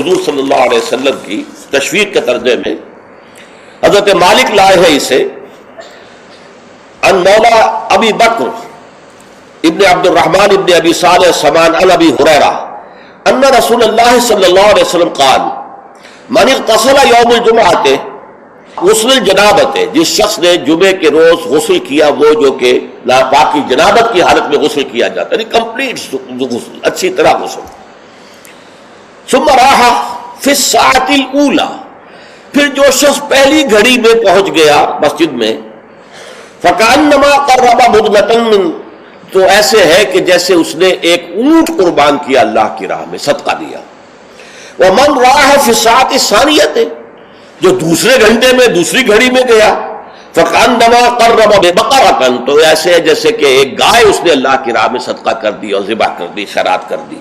حضور صلی اللہ علیہ وسلم کی تشویق کے ترجمے میں حضرت مالک لائے ہیں اسے ان مولا ابی بکر ابن عبد الرحمن ابن ابی صالح سمان عن ابی ہریرہ ان رسول اللہ صلی اللہ علیہ وسلم قال من اغتسل یوم الجمعۃ غسل الجنابت، جس شخص نے جمعے کے روز غسل کیا، وہ جو کہ ناپاکی جنابت کی حالت میں غسل کیا جاتا ہے، کمپلیٹ غسل، اچھی طرح غسل. ثم راح فی الساعۃ الاولی، پھر جو شخص پہلی گھڑی میں پہنچ گیا مسجد میں، فکأنما قرب بدنۃ من، تو ایسے ہے کہ جیسے اس نے ایک اونٹ قربان کیا اللہ کی راہ میں، صدقہ دیا. ومن راح فی الساعۃ الثانیۃ، جو دوسرے گھنٹے میں دوسری گھڑی میں گیا، فکأنما قرب بقرۃ، تو ایسے ہے جیسے کہ ایک گائے اس نے اللہ کی راہ میں صدقہ کر دی اور ذبح کر دی، خیرات کر دی.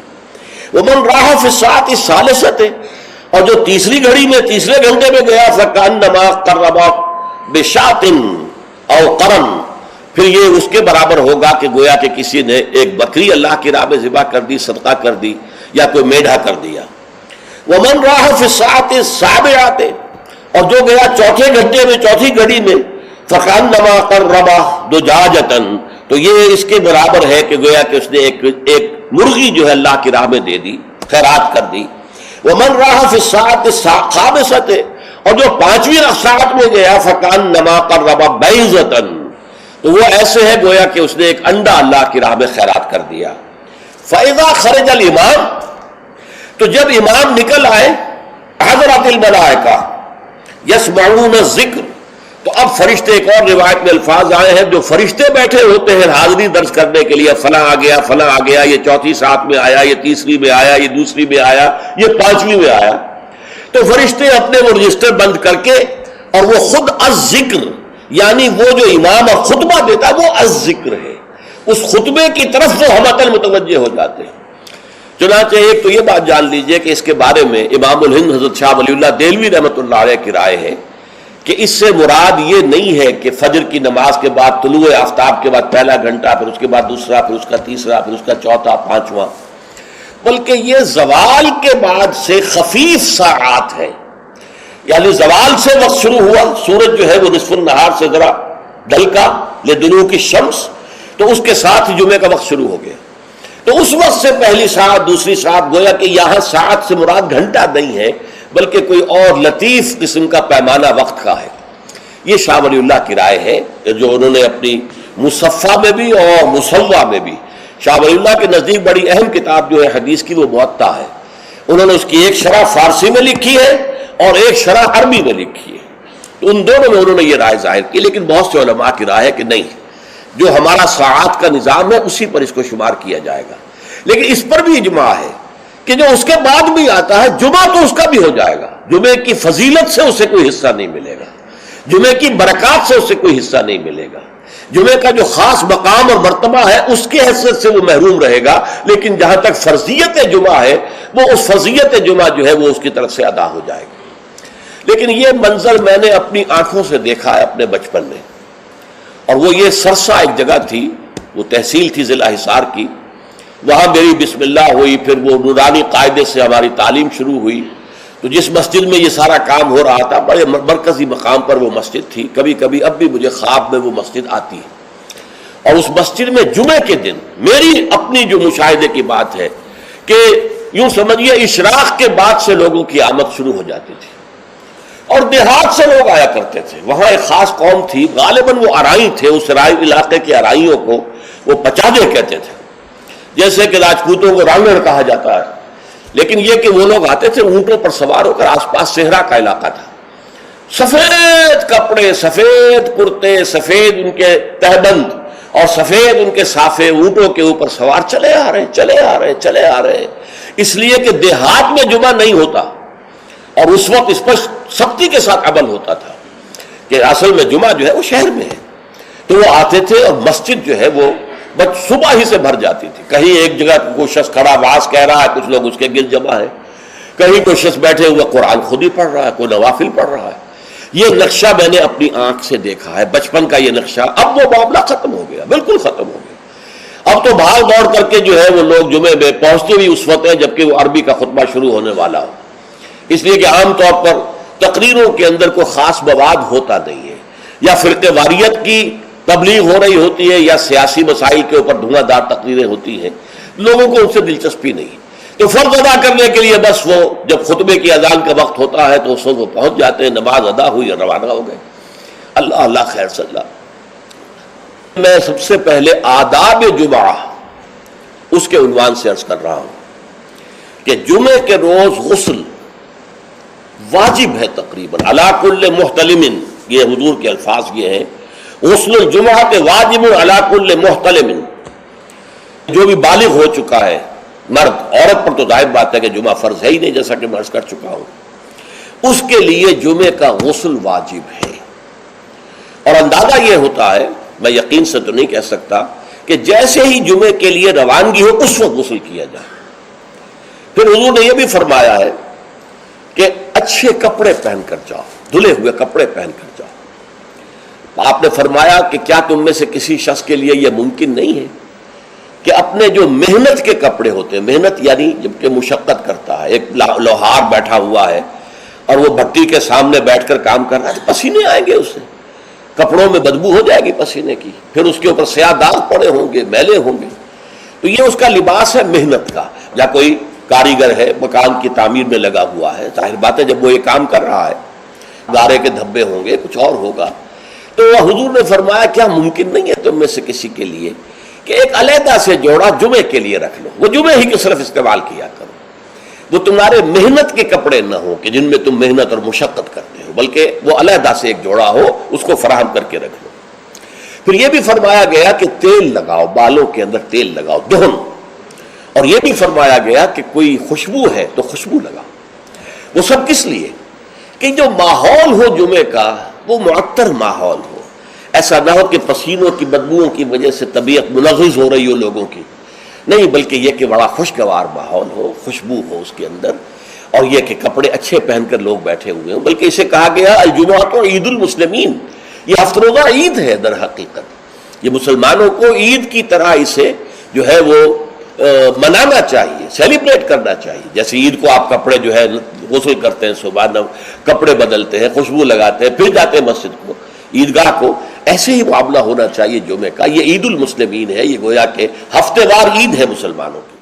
ومن راح فی الساعۃ الثالثۃ، اور جو تیسری گھڑی میں تیسرے گھنٹے میں گیا، فکأنما قرب بشاۃ او قرن، پھر یہ اس کے برابر ہوگا کہ گویا کہ کسی نے ایک بکری اللہ کی راہ میں ذبح کر دی، صدقہ کر دی، یا کوئی میڈھا کر دیا. ومن راح فی الساعۃ السابعۃ، اور جو گیا چوتھے گھنٹے میں چوتھی گھڑی میں، فکأنما قرب دجاجۃ، تو یہ اس کے برابر ہے کہ گویا کہ اس نے ایک مرغی جو ہے اللہ کی راہ میں دے دی، خیرات کر دی. ومن راح فی الساعۃ الخامسۃ، اور جو پانچویں ساعت میں گیا، فکأنما قرب بیضۃ، تو وہ ایسے ہے گویا کہ اس نے ایک انڈا اللہ کی راہ میں خیرات کر دیا. فإذا خرج الامام، تو جب امام نکل آئے، حضرت الملائکہ یسمعون الذکر، تو اب فرشتے، ایک اور روایت میں الفاظ آئے ہیں جو فرشتے بیٹھے ہوتے ہیں حاضری درج کرنے کے لیے، فلاں آ گیا، فلاں آ گیا، یہ چوتھی ساتھ میں آیا، یہ تیسری میں آیا، یہ دوسری میں آیا، یہ پانچویں میں آیا. تو فرشتے اپنے وہ رجسٹر بند کر کے، اور وہ خود الذکر، یعنی وہ جو امام اور خطبہ دیتا ہے وہ الذکر ہے، اس خطبے کی طرف وہ ہمتن متوجہ ہو جاتے ہیں. چنانچہ ایک تو یہ بات جان لیجئے کہ اس کے بارے میں امام الہند حضرت شاہ ولی اللہ دہلوی رحمۃ اللہ علیہ کی رائے ہے کہ اس سے مراد یہ نہیں ہے کہ فجر کی نماز کے بعد طلوع آفتاب کے بعد پہلا گھنٹہ، پھر اس کے بعد دوسرا، پھر اس کا تیسرا، پھر اس کا چوتھا، پانچواں، بلکہ یہ زوال کے بعد سے خفیف ساعات ہے. یعنی زوال سے وقت شروع ہوا، سورج جو ہے وہ نصف النہار سے ذرا ڈھل کا لدنوک الشمس، تو اس کے ساتھ ہی جمعے کا وقت شروع ہو گیا. تو اس وقت سے پہلی ساعت، دوسری ساعت، گویا کہ یہاں ساعت سے مراد گھنٹہ نہیں ہے بلکہ کوئی اور لطیف قسم کا پیمانہ وقت کا ہے. یہ شاہ ولی اللہ کی رائے ہے جو انہوں نے اپنی مصفہ میں بھی اور مصوہ میں بھی، شاہ ولی اللہ کے نزدیک بڑی اہم کتاب جو ہے حدیث کی وہ موطا ہے. انہوں نے اس کی ایک شرح فارسی میں لکھی ہے اور ایک شرح عربی میں لکھی ہے. تو ان دونوں میں انہوں نے یہ رائے ظاہر کی، لیکن بہت سے علماء کی رائے ہے کہ نہیں، جو ہمارا ساعات کا نظام ہے اسی پر اس کو شمار کیا جائے گا. لیکن اس پر بھی اجماع ہے کہ جو اس کے بعد بھی آتا ہے جمعہ تو اس کا بھی ہو جائے گا، جمعے کی فضیلت سے اسے کوئی حصہ نہیں ملے گا، جمعے کی برکات سے اسے کوئی حصہ نہیں ملے گا، جمعے کا جو خاص مقام اور مرتبہ ہے اس کی حیثیت سے وہ محروم رہے گا. لیکن جہاں تک فرضیت جمعہ ہے، وہ اس فرضیت جمعہ جو ہے وہ اس کی طرف سے ادا ہو جائے گی. لیکن یہ منظر میں نے اپنی آنکھوں سے دیکھا ہے اپنے بچپن میں، اور وہ یہ سرسا ایک جگہ تھی، وہ تحصیل تھی ضلع حصار کی، وہاں میری بسم اللہ ہوئی، پھر وہ نورانی قاعدے سے ہماری تعلیم شروع ہوئی. تو جس مسجد میں یہ سارا کام ہو رہا تھا، بڑے مرکزی مقام پر وہ مسجد تھی. کبھی کبھی اب بھی مجھے خواب میں وہ مسجد آتی ہے، اور اس مسجد میں جمعے کے دن میری اپنی جو مشاہدے کی بات ہے کہ یوں سمجھیے اشراق کے بعد سے لوگوں کی آمد شروع ہو جاتی تھی، اور دیہات سے لوگ آیا کرتے تھے. وہاں ایک خاص قوم تھی، غالباً وہ ارائی تھے، اس رائی علاقے کے ارائیوں کو وہ پچادے کہتے تھے، جیسے کہ راجپوتوں کو رانگڑ کہا جاتا ہے. لیکن یہ کہ وہ لوگ آتے تھے اونٹوں پر سوار ہو کر، آس پاس صحرا کا علاقہ تھا، سفید کپڑے، سفید کرتے، سفید ان کے تہبند اور سفید ان کے صافے، اونٹوں کے اوپر سوار چلے آ رہے چلے آ رہے چلے آ رہے. اس لیے کہ دیہات میں جمعہ نہیں ہوتا، اور اس وقت اس پر سختی کے ساتھ عمل ہوتا تھا کہ اصل میں جمعہ جو ہے وہ شہر میں ہے. تو وہ آتے تھے اور مسجد جو ہے وہ صبح ہی سے بھر جاتی تھی. کہیں ایک جگہ کوئی شخص کھڑا واز کہہ رہا ہے، کچھ لوگ اس کے گرد جمع ہے، کہیں کوئی شخص بیٹھے ہوئے قرآن خود ہی پڑھ رہا ہے، کوئی نوافل پڑھ رہا ہے. یہ نقشہ میں نے اپنی آنکھ سے دیکھا ہے، بچپن کا یہ نقشہ. اب وہ معاملہ ختم ہو گیا، بالکل ختم ہو گیا. اب تو بھاگ دوڑ کر کے جو ہے وہ لوگ جمعے میں پہنچتے بھی اس وقت ہے جبکہ وہ عربی کا خطبہ شروع ہونے والا ہو. اس لیے کہ عام طور پر تقریروں کے اندر کوئی خاص مواد ہوتا نہیں ہے، یا فرقہ واریت کی تبلیغ ہو رہی ہوتی ہے، یا سیاسی مسائل کے اوپر دھواں دار تقریریں ہوتی ہیں، لوگوں کو ان سے دلچسپی نہیں، تو فرض ادا کرنے کے لیے بس وہ جب خطبے کی اذان کا وقت ہوتا ہے تو اس وقت وہ پہنچ جاتے ہیں، نماز ادا ہوئی اور روانہ ہو گئے۔ اللہ اللہ خیر صلی اللہ۔ میں سب سے پہلے آداب جمعہ اس کے عنوان سے عرض کر رہا ہوں کہ جمعے کے روز غسل واجب ہے تقریباً، علی کل محتلم، یہ حضور کے الفاظ یہ ہیں، غسل الجمعہ کے واجب علی کل محتلم، جو بھی بالغ ہو چکا ہے مرد، عورت پر تو ظاہر بات ہے کہ جمعہ فرض ہے ہی نہیں، جیسا کہ میں عرض کر چکا ہوں، اس کے لیے جمعے کا غسل واجب ہے۔ اور اندازہ یہ ہوتا ہے، میں یقین سے تو نہیں کہہ سکتا، کہ جیسے ہی جمعے کے لیے روانگی ہو اس وقت غسل کیا جائے۔ پھر حضور نے یہ بھی فرمایا ہے کہ اچھے کپڑے پہن کر جاؤ، دھلے ہوئے کپڑے پہن کر جاؤ۔ آپ نے فرمایا کہ کیا تم میں سے کسی شخص کے لیے یہ ممکن نہیں ہے کہ اپنے جو محنت کے کپڑے ہوتے ہیں، محنت یعنی جب کہ مشقت کرتا ہے، ایک لوہار بیٹھا ہوا ہے اور وہ بھٹی کے سامنے بیٹھ کر کام کر رہا ہے، تو پسینے آئیں گے اس سے، کپڑوں میں بدبو ہو جائے گی پسینے کی، پھر اس کے اوپر سیاہ داغ پڑے ہوں گے، میلے ہوں گے، تو یہ اس کا لباس ہے محنت کا۔ یا کوئی کاریگر ہے، مکان کی تعمیر میں لگا ہوا ہے، ظاہر بات ہے جب وہ یہ کام کر رہا ہے، گارے کے دھبے ہوں گے، کچھ اور ہوگا، تو حضور نے فرمایا کیا ممکن نہیں ہے تم میں سے کسی کے لیے کہ ایک علیحدہ سے جوڑا جمعے کے لیے رکھ لو، وہ جمعے ہی کے صرف استعمال کیا کرو، وہ تمہارے محنت کے کپڑے نہ ہوں کہ جن میں تم محنت اور مشقت کرتے ہو، بلکہ وہ علیحدہ سے ایک جوڑا ہو، اس کو فراہم کر کے رکھ لو۔ پھر یہ بھی فرمایا گیا کہ تیل لگاؤ، بالوں کے اندر تیل لگاؤ، دہن، اور یہ بھی فرمایا گیا کہ کوئی خوشبو ہے تو خوشبو لگاؤ۔ وہ سب کس لیے کہ جو ماحول ہو جمعے کا وہ معطر ماحول ہو، ایسا نہ ہو کہ پسینوں کی بدبوؤں کی وجہ سے طبیعت منغص ہو رہی ہو لوگوں کی، نہیں، بلکہ یہ کہ بڑا خوشگوار ماحول ہو، خوشبو ہو اس کے اندر، اور یہ کہ کپڑے اچھے پہن کر لوگ بیٹھے ہوئے ہوں۔ بلکہ اسے کہا گیا الجمعہ تو عید المسلمین، یہ ہفتہ روزہ عید ہے در حقیقت، یہ مسلمانوں کو عید کی طرح اسے جو ہے وہ منانا چاہیے، سیلیبریٹ کرنا چاہیے۔ جیسے عید کو آپ کپڑے جو ہے غسل کرتے ہیں، صبح کپڑے بدلتے ہیں، خوشبو لگاتے ہیں، پھر جاتے ہیں مسجد کو، عیدگاہ کو، ایسے ہی معاملہ ہونا چاہیے جمعے کا۔ یہ عید المسلمین ہے، یہ گویا کہ ہفتے وار عید ہے مسلمانوں کی۔